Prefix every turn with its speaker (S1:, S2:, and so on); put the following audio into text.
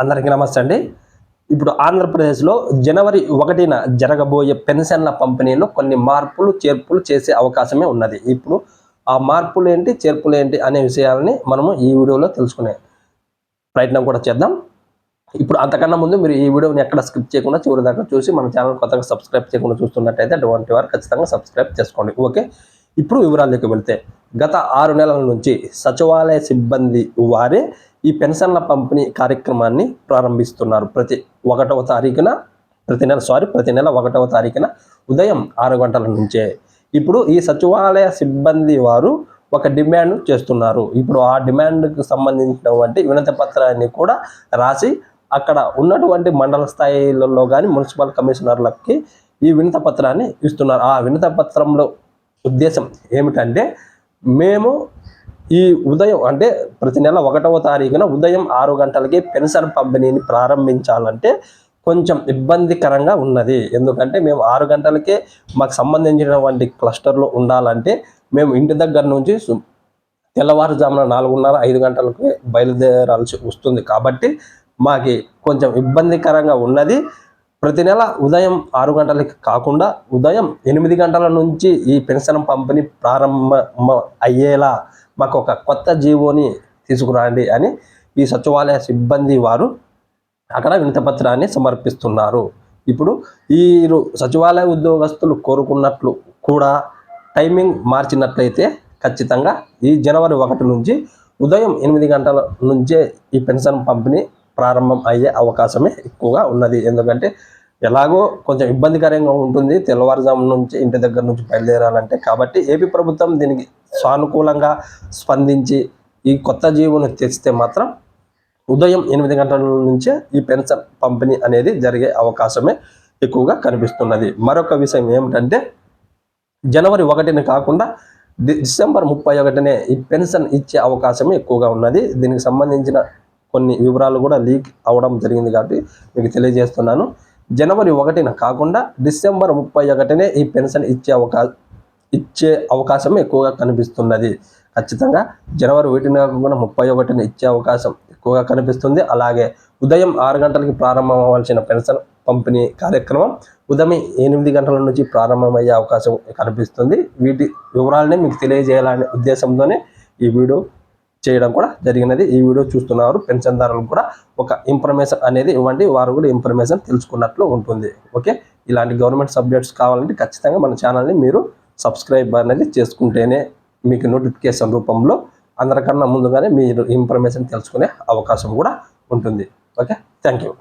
S1: అందరికీ నమస్తే అండి. ఇప్పుడు ఆంధ్రప్రదేశ్లో జనవరి 1న జరగబోయే పెన్షన్ల పంపిణీలో కొన్ని మార్పులు చేర్పులు చేసే అవకాశమే ఉన్నది. ఇప్పుడు ఆ మార్పులు ఏంటి, చేర్పులు ఏంటి అనే విషయాలని మనము ఈ వీడియోలో తెలుసుకునే ప్రయత్నం కూడా చేద్దాం. ఇప్పుడు అంతకన్నా ముందు మీరు ఈ వీడియోని ఎక్కడ స్కిప్ చేయకుండా చివరి దాకా చూసి మన ఛానల్ కొత్తగా సబ్స్క్రైబ్ చేయకుండా చూస్తున్నట్టయితే అటువంటి వారు ఖచ్చితంగా సబ్స్క్రైబ్ చేసుకోండి. ఓకే, ఇప్పుడు వివరాల్లోకి వెళ్తే గత 6 నెలల నుంచి సచివాలయ సిబ్బంది వారే ఈ పెన్షన్ల పంపిణీ కార్యక్రమాన్ని ప్రారంభిస్తున్నారు. ప్రతి నెల 1వ తారీఖున ఉదయం 6 గంటల నుంచే. ఇప్పుడు ఈ సచివాలయ సిబ్బంది వారు ఒక డిమాండ్ చేస్తున్నారు. ఇప్పుడు ఆ డిమాండ్కి సంబంధించినటువంటి వినతి పత్రాన్ని కూడా రాసి అక్కడ ఉన్నటువంటి మండల స్థాయిలలో కానీ మున్సిపల్ కమిషనర్లకి ఈ వినతి పత్రాన్ని ఇస్తున్నారు. ఆ వినతి పత్రంలో ఉద్దేశం ఏమిటంటే, మేము ఈ ఉదయం అంటే ప్రతి నెల 1వ తారీఖున ఉదయం 6 గంటలకి పెన్షన్ పంపిణీని ప్రారంభించాలంటే కొంచెం ఇబ్బందికరంగా ఉన్నది. ఎందుకంటే మేము 6 గంటలకే మాకు సంబంధించినటువంటి క్లస్టర్లో ఉండాలంటే మేము ఇంటి దగ్గర నుంచి తెల్లవారుజామున 4:30-5 గంటలకు బయలుదేరాల్సి వస్తుంది. కాబట్టి మాకు కొంచెం ఇబ్బందికరంగా ఉన్నది. ప్రతి నెల ఉదయం 6 గంటలకి కాకుండా ఉదయం 8 గంటల నుంచి ఈ పెన్షన్ పంపిణీ ప్రారంభం అయ్యేలా మాకు ఒక కొత్త జీవోని తీసుకురండి అని ఈ సచివాలయ సిబ్బంది వారు అక్కడ వినతిపత్రాన్ని సమర్పిస్తున్నారు. ఇప్పుడు ఈ సచివాలయ ఉద్యోగస్తులు కోరుకున్నట్లు కూడా టైమింగ్ మార్చినట్లయితే ఖచ్చితంగా ఈ జనవరి 1 నుంచి ఉదయం 8 గంటల నుంచే ఈ పెన్షన్ పంపిణీ ప్రారంభం అయ్యే అవకాశమే ఎక్కువగా ఉన్నది. ఎందుకంటే ఎలాగో కొంచెం ఇబ్బందికరంగా ఉంటుంది తెల్లవారుజాము నుంచి ఇంటి దగ్గర నుంచి బయలుదేరాలంటే. కాబట్టి ఏపీ ప్రభుత్వం దీనికి సానుకూలంగా స్పందించి ఈ కొత్త జీవోను తెస్తే మాత్రం ఉదయం 8 గంటల నుంచే ఈ పెన్షన్ పంపిణీ అనేది జరిగే అవకాశమే ఎక్కువగా కనిపిస్తున్నది. మరొక విషయం ఏమిటంటే, జనవరి 1ని కాకుండా డిసెంబర్ 31నే ఈ పెన్షన్ ఇచ్చే అవకాశమే ఎక్కువగా ఉన్నది. దీనికి సంబంధించిన కొన్ని వివరాలు కూడా లీక్ అవ్వడం జరిగింది కాబట్టి మీకు తెలియజేస్తున్నాను. జనవరి 1న కాకుండా డిసెంబర్ 31నే ఈ పెన్షన్ ఇచ్చే అవకాశం ఎక్కువగా కనిపిస్తున్నది. ఖచ్చితంగా జనవరి 1న కాకుండా 31న ఇచ్చే అవకాశం ఎక్కువగా కనిపిస్తుంది. అలాగే ఉదయం 6 గంటలకి ప్రారంభం అవ్వాల్సిన పెన్షన్ పంపిణీ కార్యక్రమం ఉదయం 8 గంటల నుంచి ప్రారంభమయ్యే అవకాశం కనిపిస్తుంది. వీటి వివరాలనే మీకు తెలియజేయాలనే ఉద్దేశంతోనే ఈ వీడియో చేయడం కూడా జరిగినది. ఈ వీడియో చూస్తున్నారు పెన్షన్దారులకు కూడా ఒక ఇన్ఫర్మేషన్ అనేది ఇవ్వండి, వారు కూడా ఇన్ఫర్మేషన్ తెలుసుకున్నట్లు ఉంటుంది. ఓకే, ఇలాంటి గవర్నమెంట్ సబ్జెక్ట్స్ కావాలంటే ఖచ్చితంగా మన ఛానల్ని మీరు సబ్స్క్రైబ్ అనేది చేసుకుంటేనే మీకు నోటిఫికేషన్ రూపంలో అందరికన్నా ముందుగానే మీరు ఇన్ఫర్మేషన్ తెలుసుకునే అవకాశం కూడా ఉంటుంది. Okay, thank you.